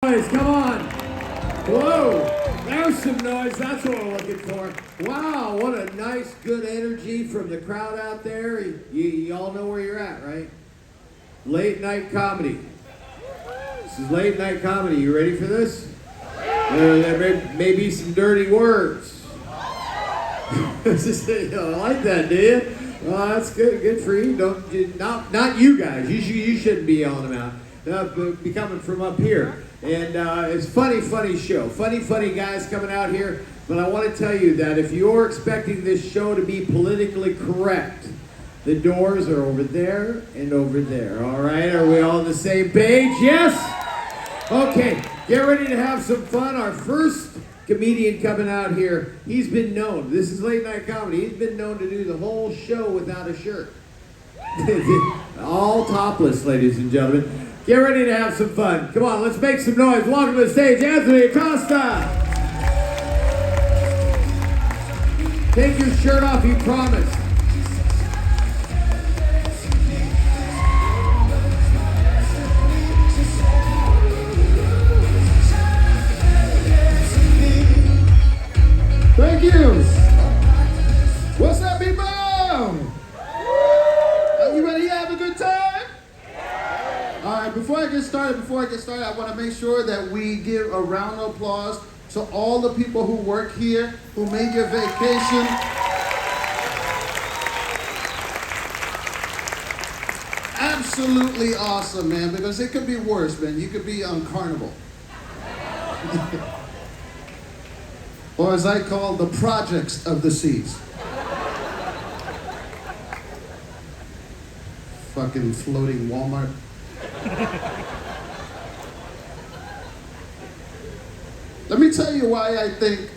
noise, come on. Whoa, there's some noise, that's what we're looking for. Wow, what a nice, good energy from the crowd out there. You all know where you're at, right? Late night comedy. This is late night comedy. You ready for this? There may be some dirty words. I like that, do you? Well, that's good. Good for you. Not you guys. You shouldn't be yelling them out. Be coming from up here. And it's funny show. Funny guys coming out here. But I want to tell you that if you're expecting this show to be politically correct, the doors are over there and over there. All right? Are we all on the same page? Yes? Okay. Get ready to have some fun. Our first comedian coming out here, he's been known. This is late night comedy. He's been known to do the whole show without a shirt. All topless, ladies and gentlemen. Get ready to have some fun. Come on, let's make some noise. Welcome to the stage, Anthony Acosta. Take your shirt off, you promised. Thank you. What's up, people? Are you ready to have a good time? All right, before I get started, I want to make sure that we give a round of applause to all the people who work here, who made your vacation absolutely awesome, man, because it could be worse, man. You could be on Carnival. Or as I call the projects of the seas. Fucking floating Walmart. Let me tell you why I think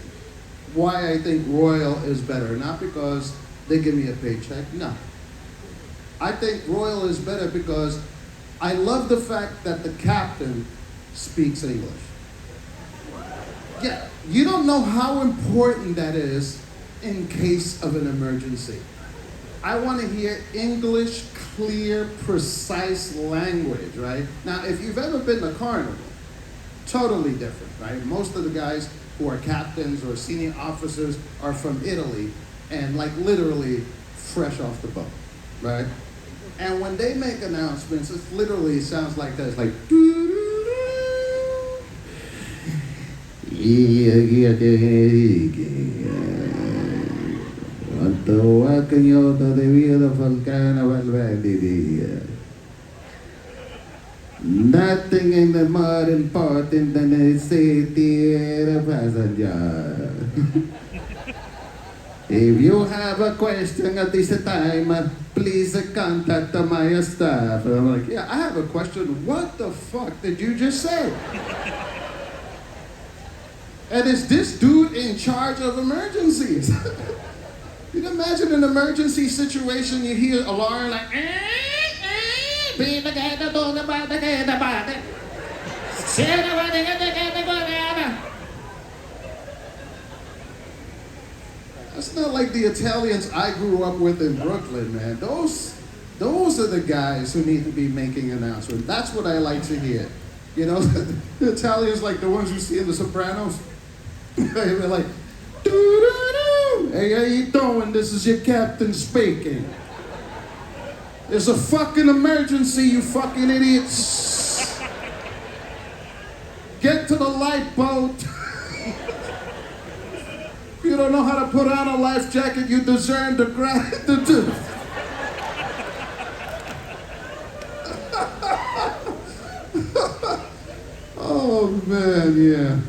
Royal is better. Not because they give me a paycheck, no. I think Royal is better because I love the fact that the captain speaks English. Yeah, you don't know how important that is in case of an emergency. I want to hear English, clear, precise language, right? Now, if you've ever been to Carnival, totally different, right? Most of the guys who are captains or senior officers are from Italy and like literally fresh off the boat, right? And when they make announcements, it literally sounds like this, like, nothing in the more important than the safety of the passenger. If you have a question at this time, please contact my staff. And I'm like, yeah, I have a question. What the fuck did you just say? And is this dude in charge of emergencies? You can imagine an emergency situation, you hear alarm like, that's not like the Italians I grew up with in Brooklyn, man. Those are the guys who need to be making announcements. That's what I like to hear. You know, the Italians like the ones you see in The Sopranos. They're like, doo-doo-doo. Hey, how you doing? This is your captain speaking. There's a fucking emergency, you fucking idiots. Get to the lifeboat. If you don't know how to put on a life jacket, you deserve to grab the Oh man, yeah.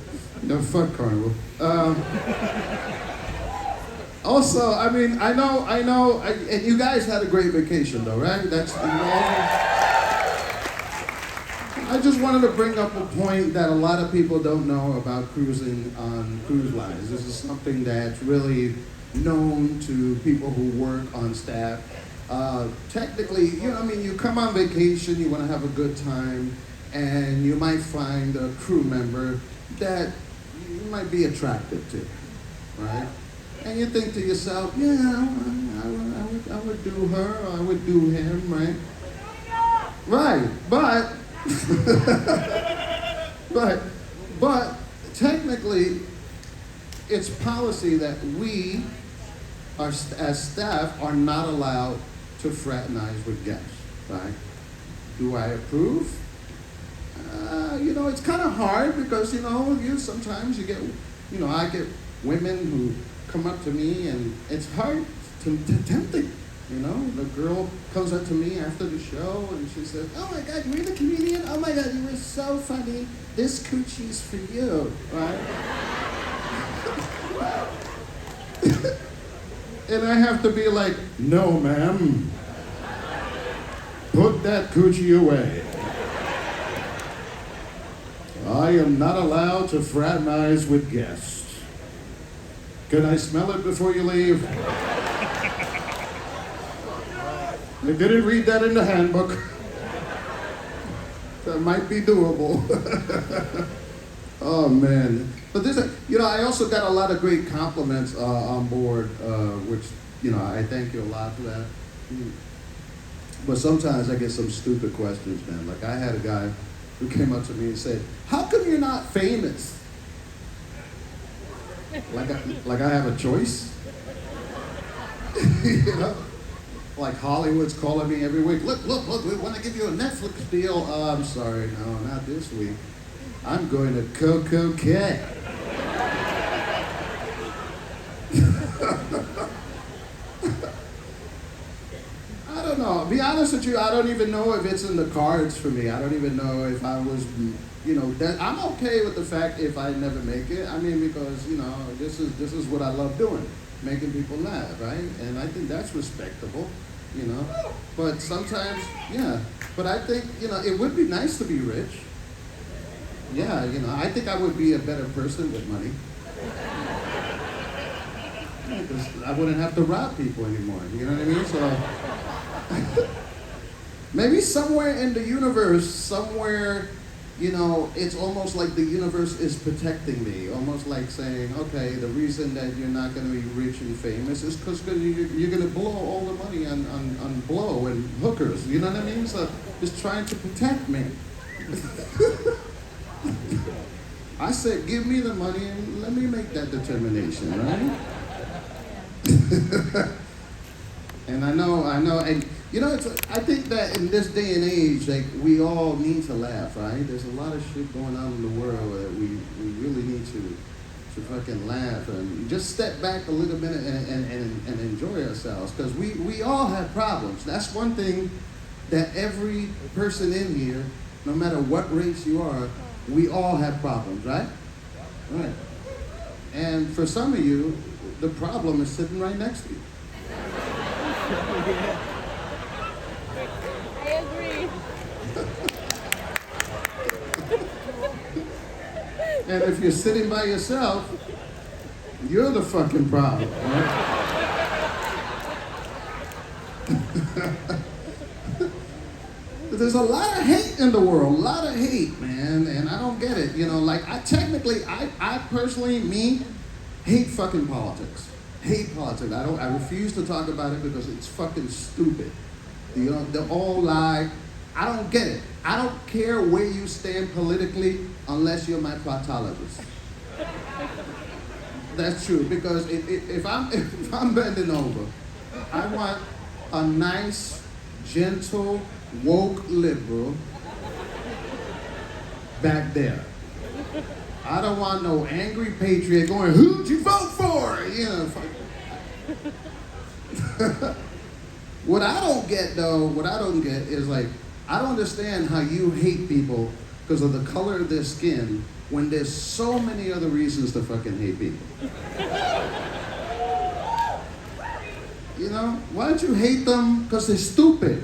No, fuck Carnival. Also, I mean, I know, and you guys had a great vacation though, right? I just wanted to bring up a point that a lot of people don't know about cruising on cruise lines. This is something that's really known to people who work on staff. Technically, you know, I mean, you come on vacation, you want to have a good time, and you might find a crew member that you might be attracted to, right? And you think to yourself, yeah, I would do her, or I would do him, right? Right, but but, but technically, it's policy that we, as staff, are not allowed to fraternize with guests, right? Do I approve? It's kind of hard because, sometimes you get, I get women who come up to me and it's hard to tempting. The girl comes up to me after the show and she says, "Oh my God, you're the comedian? Oh my God, you were so funny. This coochie's for you," right? And I have to be like, "No, ma'am. Put that coochie away. I am not allowed to fraternize with guests. Can I smell it before you leave?" I didn't read that in the handbook. That might be doable. Oh man. But I also got a lot of great compliments on board, which, I thank you a lot for that. But sometimes I get some stupid questions, man. Like I had a guy who came up to me and said, "How come you're not famous?" Like I have a choice? Like Hollywood's calling me every week. Look, we want to give you a Netflix deal. I'm sorry, no, not this week. I'm going to Coco K. I don't know. Be honest with you, I don't even know if it's in the cards for me. I don't even know if I was, that I'm okay with the fact if I never make it. I mean, because, this is what I love doing. Making people laugh, right? And I think that's respectable, But sometimes, yeah. But I think, it would be nice to be rich. Yeah, I think I would be a better person with money. Because I wouldn't have to rob people anymore, you know what I mean? So, maybe somewhere in the universe, it's almost like the universe is protecting me. Almost like saying, okay, the reason that you're not going to be rich and famous is because you're going to blow all the money on blow and hookers. You know what I mean? So it's trying to protect me. I said, give me the money and let me make that determination, right? And I know, and I think that in this day and age, like, we all need to laugh, right? There's a lot of shit going on in the world that we really need to fucking laugh and just step back a little bit and enjoy ourselves, because we all have problems. That's one thing that every person in here, no matter what race you are, we all have problems, right? Right. And for some of you, the problem is sitting right next to you. I agree. And if you're sitting by yourself, you're the fucking problem, right? There's a lot of hate in the world, a lot of hate, man, and I don't get it. I personally hate fucking politics. Hate politics. I refuse to talk about it because it's fucking stupid. They all lie. I don't get it. I don't care where you stand politically unless you're my proctologist. That's true, because if I'm bending over, I want a nice, gentle, woke liberal back there. I don't want no angry patriot going, "Who'd you vote for?" What I don't get is, like, I don't understand how you hate people because of the color of their skin when there's so many other reasons to fucking hate people. Why don't you hate them? Because they're stupid.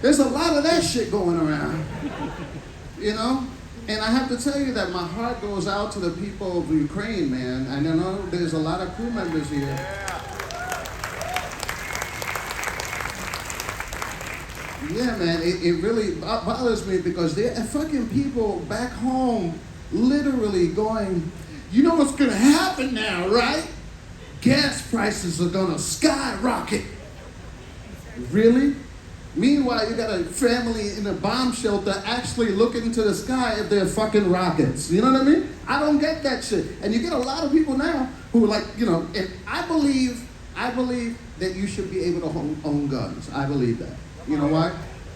There's a lot of that shit going around, And I have to tell you that my heart goes out to the people of Ukraine, man. And I know there's a lot of crew members here. Yeah, man, it really bothers me because there are fucking people back home literally going, "You know what's gonna happen now, right? Gas prices are gonna skyrocket." Really? Meanwhile, you got a family in a bomb shelter actually looking to the sky if they're fucking rockets. You know what I mean? I don't get that shit. And you get a lot of people now who are like, you know, and I believe that you should be able to own guns. I believe that. You know why?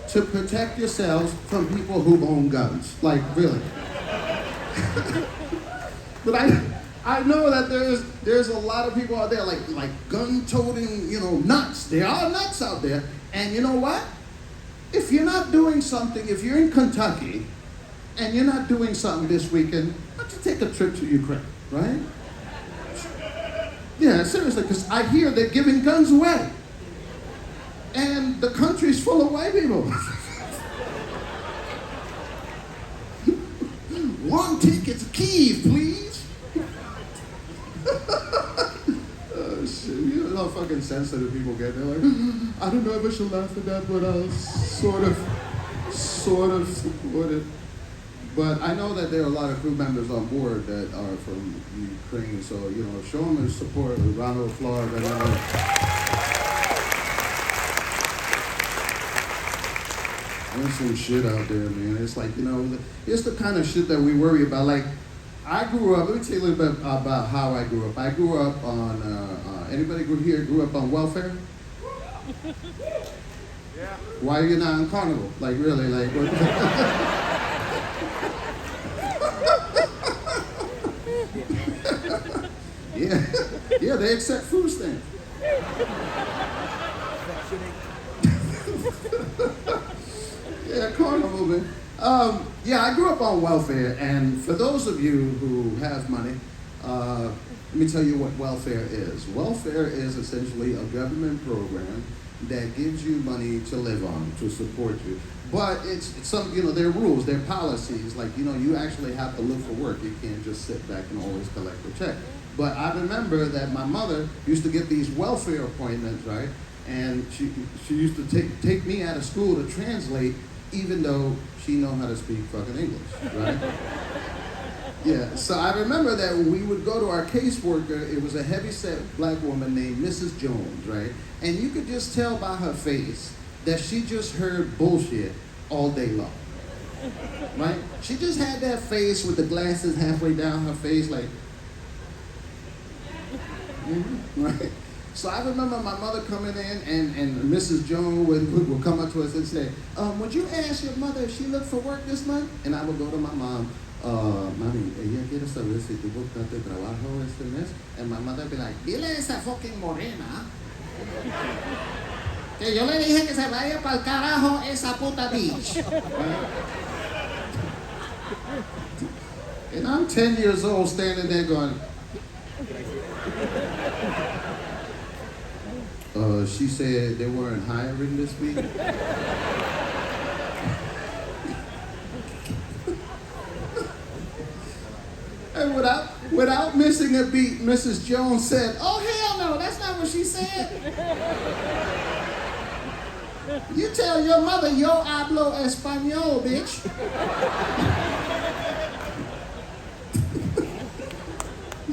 To protect yourselves from people who own guns. Like, really. But I know that there's a lot of people out there like gun-toting, you know, nuts. There are nuts out there. And you know what? If you're not doing something, if you're in Kentucky and you're not doing something this weekend, why don't you take a trip to Ukraine, right? Yeah, seriously, because I hear they're giving guns away. And the country's full of white people. One ticket to Kyiv, please. Oh, shit. You know how fucking sensitive people get. They're like, I don't know if I should laugh at that, but I'll sort of support it. But I know that there are a lot of crew members on board that are from Ukraine, so, you know, show them their support. A round of applause. There's some shit out there, man. It's like, you know, it's the kind of shit that we worry about. Like, I grew up, let me tell you a little bit about how I grew up. I grew up on, anybody grew up on welfare? Yeah. Why are you not on Carnival? Like, really, like, what? Yeah, they accept food stamps. Yeah, Carnival, man. Yeah, I grew up on welfare, and for those of you who have money, let me tell you what welfare is. Welfare is essentially a government program that gives you money to live on, to support you. But it's some, you know, there are rules, there are policies, like, you know, you actually have to look for work. You can't just sit back and always collect a check. But I remember that my mother used to get these welfare appointments, right? And she used to take me out of school to translate, even though she know how to speak fucking English, right? Yeah, so I remember that we would go to our caseworker. It was a heavy-set black woman named Mrs. Jones, right? And you could just tell by her face that she just heard bullshit all day long, right? She just had that face with the glasses halfway down her face, like, right? So I remember my mother coming in, and Mrs. Jones would come up to us and say, would you ask your mother if she looked for work this month? And I would go to my mom, mami, ella quiere saber si tú buscaste trabajo este mes. And my mother would be like, dile a esa fucking morena que yo le dije que se vaya pa'l carajo esa puta bitch. And I'm 10 years old standing there going, she said they weren't hiring this week. And without missing a beat, Mrs. Jones said, oh, hell no, that's not what she said. You tell your mother, yo hablo español, bitch.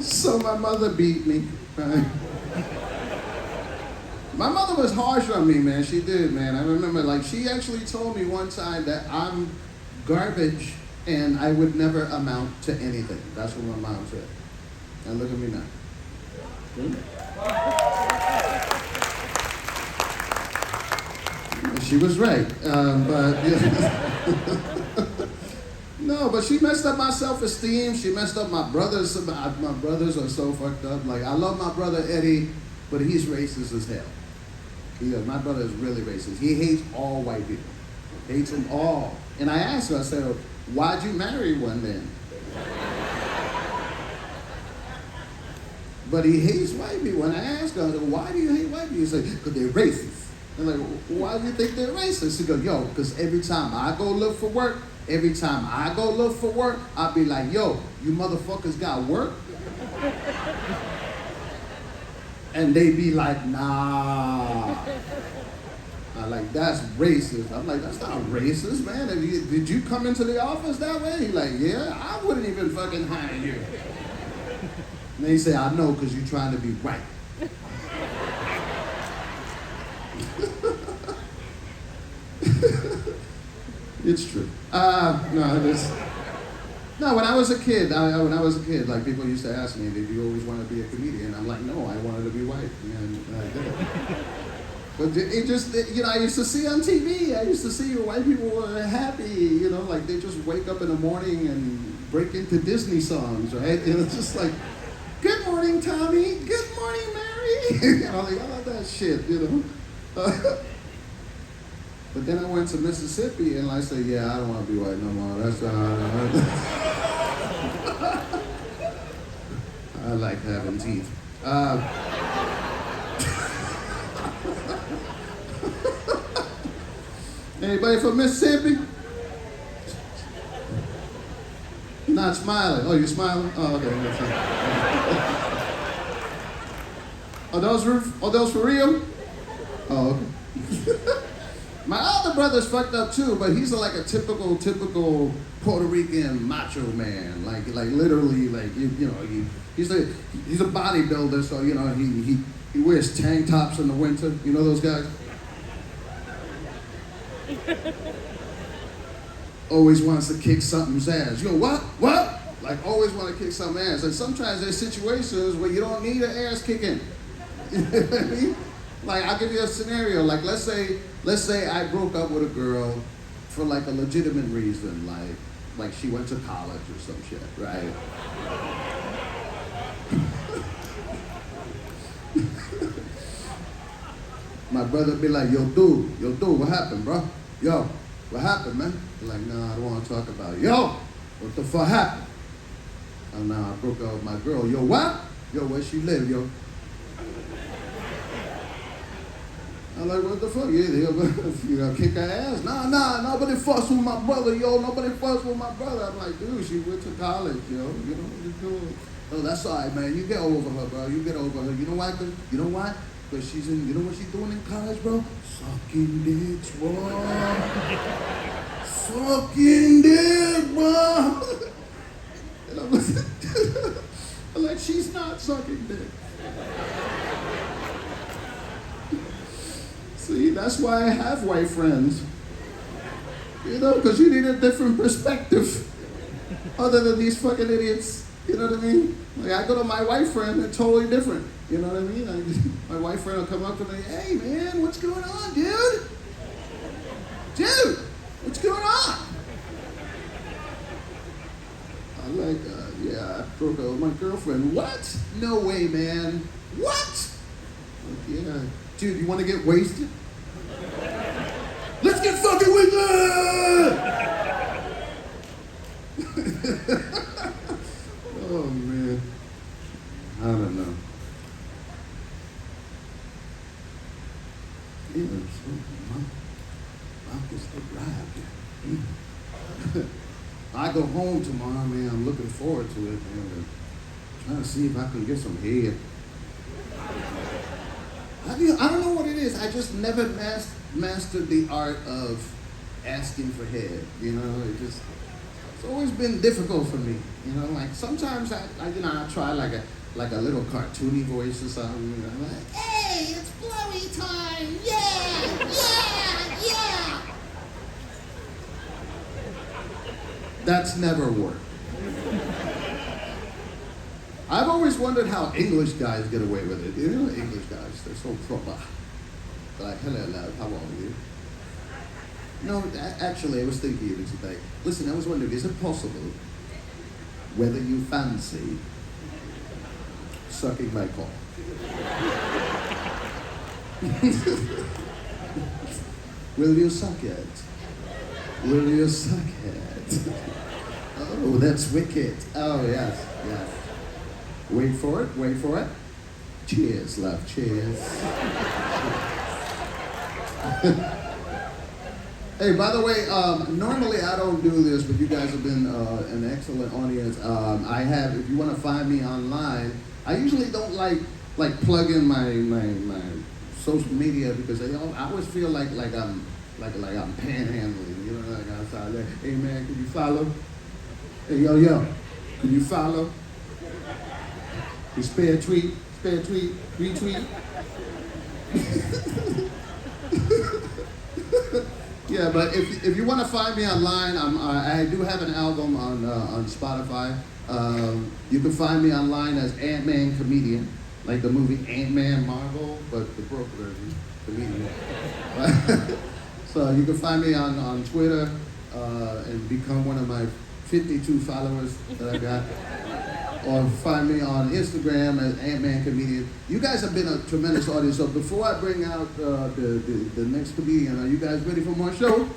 So my mother beat me. My mother was harsh on me, man. She did, man. I remember, like, she actually told me one time that I'm garbage and I would never amount to anything. That's what my mom said. And look at me now. She was right, but no, but she messed up my self-esteem. She messed up my brothers. My brothers are so fucked up. Like, I love my brother Eddie, but he's racist as hell. My brother is really racist. He hates all white people. Hates them all. And I asked her, I said, why'd you marry one then? But he hates white people. And I asked her, I said, why do you hate white people? He said, because they're racist. I'm like, why do you think they're racist? He goes, yo, because every time I go look for work, I'll be like, yo, you motherfuckers got work? And they be like, nah. I'm like, that's racist. I'm like, that's not racist, man. Did you come into the office that way? He's like, yeah, I wouldn't even fucking hire you. And then he said, I know, because you're trying to be white. It's true. No, no. When I was a kid, like people used to ask me, "Did you always want to be a comedian?" I'm like, "No, I wanted to be white," and I did it. But it just, I used to see on TV. I used to see white people were happy, like they just wake up in the morning and break into Disney songs, right? And it's just like, "Good morning, Tommy. Good morning, Mary." Like all that shit. But then I went to Mississippi and I said, "Yeah, I don't want to be white no more. That's I like having teeth." Anybody from Mississippi? You're not smiling. Oh, you're smiling? Oh, okay. Are those for real? Oh, okay. My older brother's fucked up too, but he's like a typical Puerto Rican macho man. Like literally, he's a bodybuilder, so he wears tank tops in the winter. You know those guys? Always wants to kick something's ass. You go, what? What? Like always want to kick something's ass. And sometimes there's situations where you don't need an ass kicking. You know what I mean? Like I'll give you a scenario. Like let's say I broke up with a girl for like a legitimate reason, like she went to college or some shit, right? My brother be like, yo, dude, what happened, bro? Yo, what happened, man? Be like, nah, I don't want to talk about it. Yo, what the fuck happened? Oh, nah, I broke up with my girl. Yo, what? Yo, where she live, yo? I'm like, what the fuck? Yeah, you gonna kick her ass? Nah, nobody fuss with my brother, yo. Nobody fuss with my brother. I'm like, dude, she went to college, yo. You know what you're doing? Oh, that's all right, man. You get over her, bro. You get over her. You know why? Because she's in, you know what she's doing in college, bro? Sucking dicks, bro. Sucking dick, bro. And I'm like, she's not sucking dick. See, that's why I have white friends. Because you need a different perspective other than these fucking idiots. You know what I mean? Like, I go to my white friend, they're totally different. You know what I mean? My white friend will come up to me, "Hey, man, what's going on, dude? Dude, what's going on?" I'm like, yeah, I broke up with my girlfriend. What? No way, man. What? Like, yeah. Dude, you want to get wasted? Let's get fucking wasted! Oh, man. I don't know. Yeah, so, Mom gets the drive. I go home tomorrow, man. I'm looking forward to it, man. Trying to see if I can get some head. I don't know what it is. I just never mastered the art of asking for head. It's always been difficult for me. Like sometimes I try like a little cartoony voice or something. I'm like, "Hey, it's blowy time! Yeah, yeah, yeah!" That's never worked. I've always wondered how English guys get away with it. English guys, they're so proper. They're like, "Hello, love, how are you?" No, actually, I was thinking of it today. Listen, I was wondering, is it possible whether you fancy sucking my cock? Will you suck it? Will you suck it? Oh, that's wicked. Oh, yes, yes. Wait for it. Cheers, love, cheers. Hey, by the way, normally I don't do this, but you guys have been an excellent audience. I have, if you want to find me online, I usually don't like plug in my social media because I always feel like I'm panhandling, like outside there. Hey man, can you follow? Hey yo, can you follow? You spare tweet, retweet. Yeah, but if you want to find me online, I do have an album on Spotify. You can find me online as Ant-Man Comedian, like the movie Ant-Man Marvel, but the broke version, comedian. So you can find me on Twitter and become one of my 52 followers that I got. Or find me on Instagram as Ant-Man Comedian. You guys have been a tremendous audience. So before I bring out the next comedian, are you guys ready for more show?